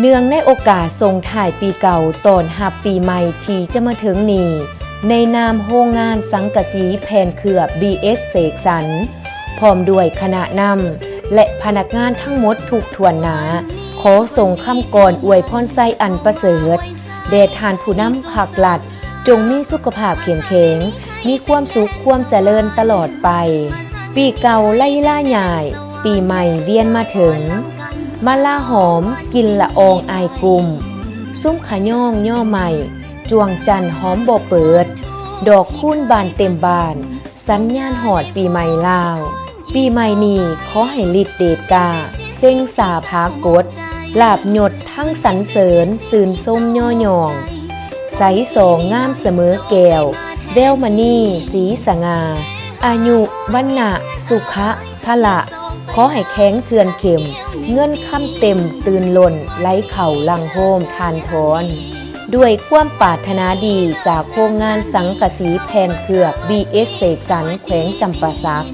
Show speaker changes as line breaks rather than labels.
เนื่องในโอกาสส่งถ่ายปีเก่าตอนรับปีใหม่ที่จะมาถึงนี้ในนามโรงงานสังกะสีแผ่นเคลือบ BS เสกสรรพร้อมด้วยคณะนำและพนักงานทั้งหมดทุกส่วนหน้าขอส่งคำกรอวยพรไส้อันประเสริฐแด่ทานผู้นำภาครัฐจงมีสุขภาพเข้มแข็งมีความสุขความเจริญตลอดไปปีเก่าไล่ล่าใหญ่ปีใหม่เวียนมาถึงมาล่าหอมกินละอองอายกุมซุ้มขะย่องย่อใหม่จวงจันหอมบ่เปิดดอกคูนบานเต็มบานสัญญาณหอดปีใหม่ลาวปีใหม่นี้ขอให้ฤทธิ์เดชกาเส้งสาภากดลาบหยดทั้งสรรเสริญสื่นส้มย่อยองใสสองงามเสมอแก้วแววมณีสีสง่าอายุวันนะสุขะพละขอให้แข็งเขื่อนเข็มเงื่อนค่ำเต็มตื่นหล่นไหลเข่าลังโฮมทานทอนด้วยความปรารถนาดีจากโรงงานสังกะสีแผ่นเคลือบ BS เสกสรรแขวงจำปาสัก